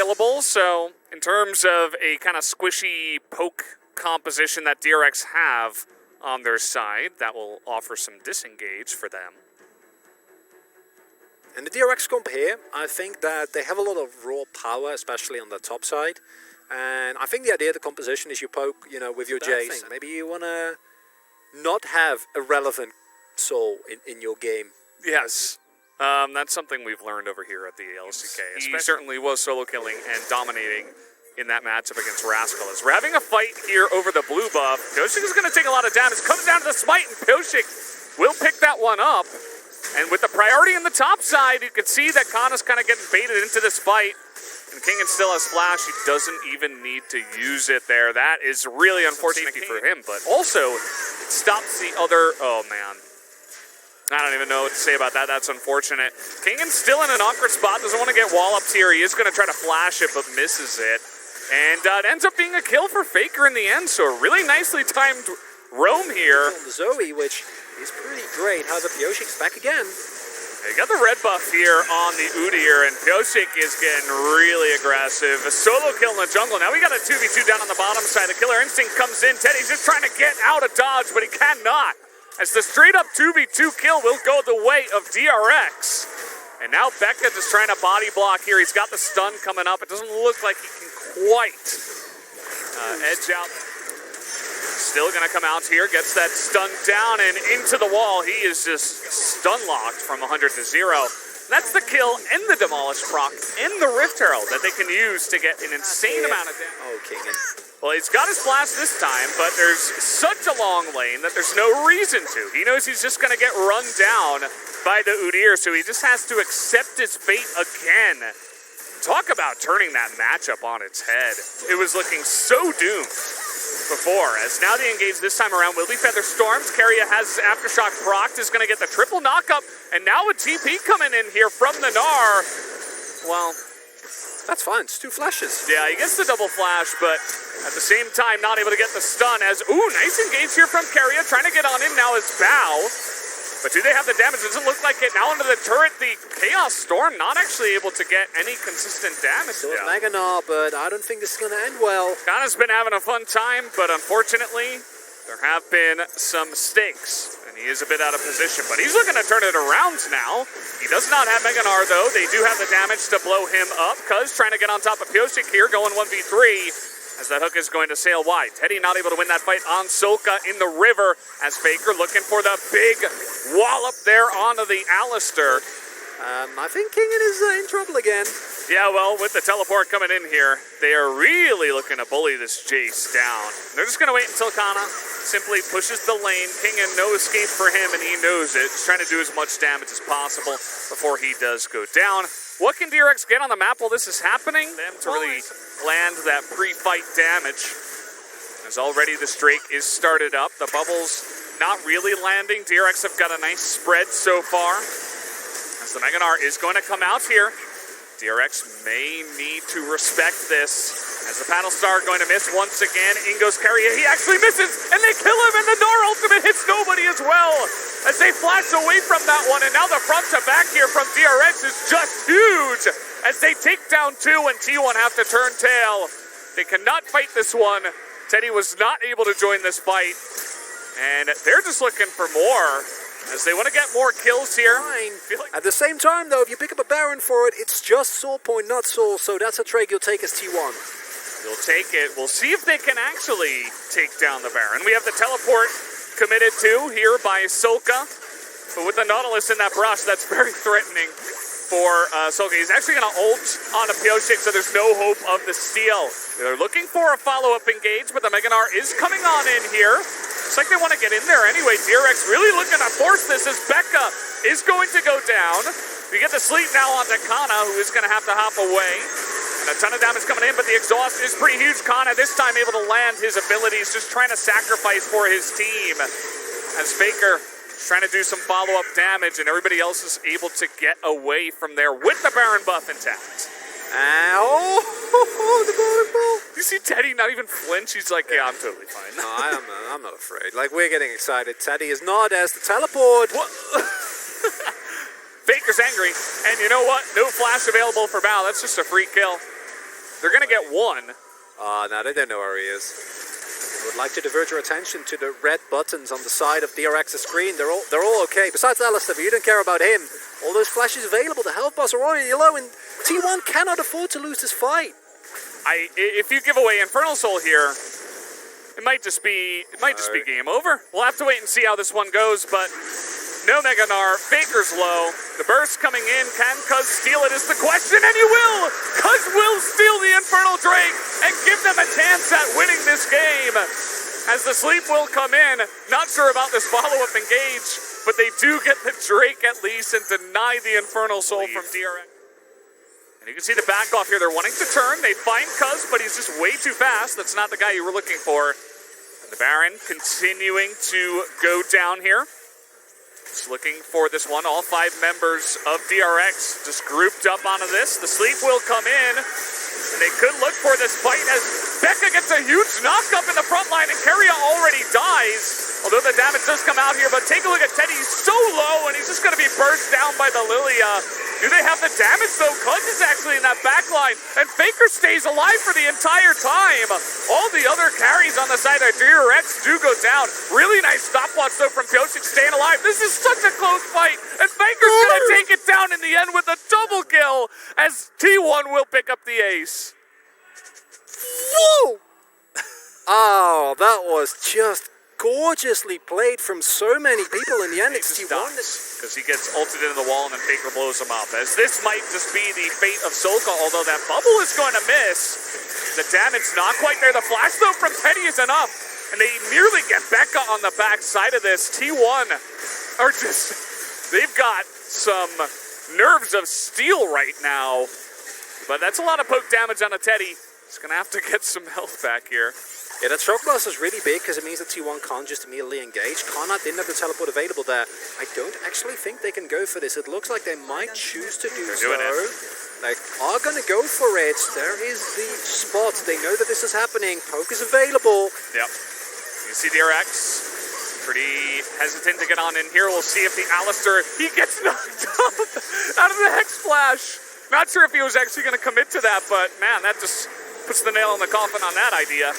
available, so in terms of a kind of squishy poke composition that DRX have on their side, that will offer some disengage for them. And the DRX comp here, I think that they have a lot of raw power, especially on the top side. And I think the idea of the composition is you poke, you know, with your Jace. Maybe you want to not have a relevant soul in your game. Yes. That's something we've learned over here at the LCK. He certainly was solo killing and dominating in that matchup against Rascal. As we're having a fight here over the blue buff, Pyosik is going to take a lot of damage. Comes down to the smite, and Pyosik will pick that one up. And with the priority in the top side, you can see that Kana's kind of getting baited into this fight. And Kingen still has Flash. He doesn't even need to use it there. That is really unfortunate for him. But also, it stops the other... Oh, man. I don't even know what to say about that. That's unfortunate. Kingen's still in an awkward spot. Doesn't want to get wall-ups here. He is going to try to flash it, but misses it. And it ends up being a kill for Faker in the end. So a really nicely timed roam here. On the Zoe, which is pretty great. However, Pyosik's back again. They got the red buff here on the Udyr, and Pyosik is getting really aggressive. A solo kill in the jungle. Now we got a 2v2 down on the bottom side. The Killer Instinct comes in. Teddy's just trying to get out of dodge, but he cannot. As the straight-up 2v2 kill will go the way of DRX. And now Becca just trying to body block here. He's got the stun coming up. It doesn't look like he can quite edge out. Still going to come out here, gets that stun down and into the wall. He is just stun-locked from 100 to 0. That's the kill and the Demolish proc and the Rift Herald that they can use to get an insane amount of damage. Oh, Kingen. Well, he's got his blast this time, but there's such a long lane that there's no reason to. He knows he's just going to get run down by the Udyr, so he just has to accept his fate again. Talk about turning that matchup on its head. It was looking so doomed before, as now the engage this time around will be Feather Stormed. Keria has his Aftershock procced, is going to get the triple knockup, and now a TP coming in here from the Gnar. Well, that's fine, it's 2 flashes. Yeah, he gets the double flash, but at the same time not able to get the stun as, ooh, nice engage here from Keria, trying to get on in now is Bow. But do they have the damage? It doesn't look like it. Now into the turret, the Chaos Storm not actually able to get any consistent damage. So Mega Gnar, but I don't think this is going to end well. Kana's been having a fun time, but unfortunately, there have been some mistakes. And he is a bit out of position, but he's looking to turn it around now. He does not have Mega Gnar, though. They do have the damage to blow him up. Cuz trying to get on top of Pyosik here, going 1v3. As that hook is going to sail wide. Teddy not able to win that fight on Soka in the river. As Faker looking for the big wallop there onto the Alistair. I think Kingen is in trouble again. Yeah, well, with the teleport coming in here, they are really looking to bully this Jace down. They're just going to wait until Kana simply pushes the lane. Kingen, no escape for him, and he knows it. Just trying to do as much damage as possible before he does go down. What can DRX get on the map while this is happening? Them to really land that pre-fight damage. As already the streak is started up. The bubbles not really landing. DRX have got a nice spread so far. As the Mega Gnar is going to come out here. DRX may need to respect this. As the Paddle Star going to miss once again. In goes Keria. He actually misses, and they kill him, and the Gnar ultimate hits nobody as well. As they flash away from that one, and now the front to back here from DRX is just huge. As they take down 2, and T1 have to turn tail. They cannot fight this one. Teddy was not able to join this fight. And they're just looking for more. As they want to get more kills here. At the same time, though, if you pick up a Baron for it, it's just Soul Point, not Soul. So that's a trade you'll take as T1. You'll take it. We'll see if they can actually take down the Baron. We have the teleport committed to here by Soka. But with the Nautilus in that brush, that's very threatening for Soka. He's actually going to ult on a Pyosik, so there's no hope of the steal. They're looking for a follow-up engage, but the Mega Gnar is coming on in here. Looks like they want to get in there anyway. DRX really looking to force this as Becca is going to go down. We get the sleep now onto Kana, who is going to have to hop away. And a ton of damage coming in, but the exhaust is pretty huge. Kana this time able to land his abilities, just trying to sacrifice for his team. As Faker is trying to do some follow-up damage, and everybody else is able to get away from there with the Baron buff intact. Ow! The golden ball! You see Teddy not even flinch? He's like, yeah, I'm totally fine. No, I'm not afraid. Like, we're getting excited. Teddy is not as the teleport. What? Faker's angry. And you know what? No flash available for Bao. That's just a free kill. They're going to get one. No, they don't know where he is. I would like to divert your attention to the red buttons on the side of DRX's screen. They're all okay. Besides Alistair, you don't care about him. All those flashes available. The health bars are already low, and T1 cannot afford to lose this fight. If you give away Infernal Soul here, it might just be game over. We'll have to wait and see how this one goes, but no Mega Gnar. Faker's low. The burst coming in. Can Cuz steal it is the question, and he will! Cuz will steal the Infernal Drake and give them a chance at winning this game. As the sleep will come in. Not sure about this follow-up engage, but they do get the Drake at least and deny the Infernal Soul from DRX. And you can see the back off here. They're wanting to turn. They find Cuz, but he's just way too fast. That's not the guy you were looking for. And the Baron continuing to go down here. Just looking for this one. All 5 members of DRX just grouped up onto this. The sleep will come in. And they could look for this fight as Becca gets a huge knock up in the front line and Keria already dies. Although the damage does come out here, but take a look at Teddy. He's so low and he's just going to be burst down by the Lilia. Do they have the damage though? Cuz is actually in that back line and Faker stays alive for the entire time. All the other carries on the side of DRX do go down. Really nice stopwatch though from Pyosik staying alive. This is such a close fight and Faker's going to take it down in the end with a double kill as T1 will pick up the ace. Whoa! Oh, that was just gorgeously played from so many people. In the end, it's T1. Because he gets ulted into the wall and then Faker blows him up. As this might just be the fate of Solka, although that bubble is going to miss. The damage not quite there. The flash though from Teddy is enough. And they nearly get Becca on the back side of this. T1 are just, they've got some nerves of steel right now. But that's a lot of poke damage on a Teddy. He's going to have to get some health back here. Yeah, that shock blast is really big because it means that T1 can't just immediately engage. Kana didn't have the teleport available there. I don't actually think they can go for this. It looks like they might choose to do so. They are going to go for it. There is the spot. They know that this is happening. Poke is available. Yep. You see DRX pretty hesitant to get on in here. We'll see if the Alistair, he gets knocked up out of the Hex Flash. Not sure if he was actually going to commit to that, but man, that just puts the nail in the coffin on that idea.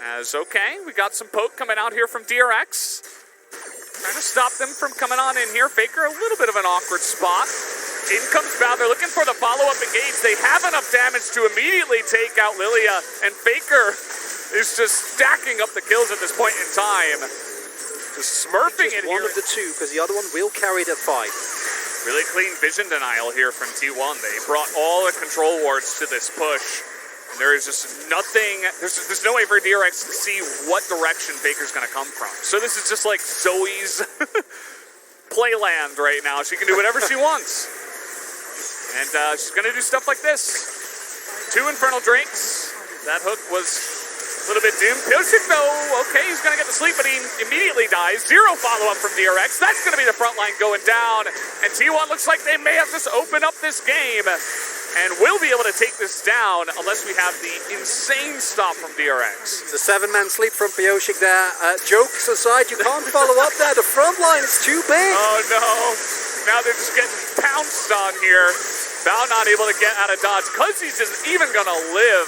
As okay, we got some poke coming out here from DRX. Trying to stop them from coming on in here. Faker, a little bit of an awkward spot. In comes Bow. They're looking for the follow-up engage. They have enough damage to immediately take out Lilia, and Faker is just stacking up the kills at this point in time. Just smurfing it here. One of the two, because the other one will carry that fight. Really clean vision denial here from T1. They brought all the control wards to this push. And there is just nothing, there's no way for DRX to see what direction Faker's going to come from. So this is just like Zoe's playland right now. She can do whatever she wants. And she's going to do stuff like this. 2 Infernal Drakes. That hook was a little bit doomed. Pyosik though, okay, he's going to get the sleep, but he immediately dies. 0 follow-up from DRX. That's going to be the front line going down. And T1 looks like they may have just opened up this game. And we'll be able to take this down unless we have the insane stop from DRX. The 7-man sleep from Pyosik there. Jokes aside, you can't follow up there. The front line is too big. Oh no. Now they're just getting pounced on here. Bow not able to get out of dodge because he's just even going to live.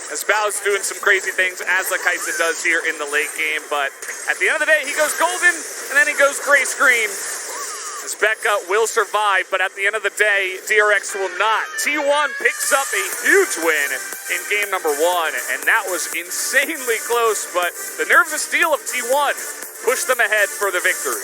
As Bow's doing some crazy things as the Kaisa does here in the late game. But at the end of the day, he goes golden and then he goes gray screen. As Becca will survive, but at the end of the day, DRX will not. T1 picks up a huge win in game number 1, and that was insanely close, but the nerves of steel of T1 pushed them ahead for the victory.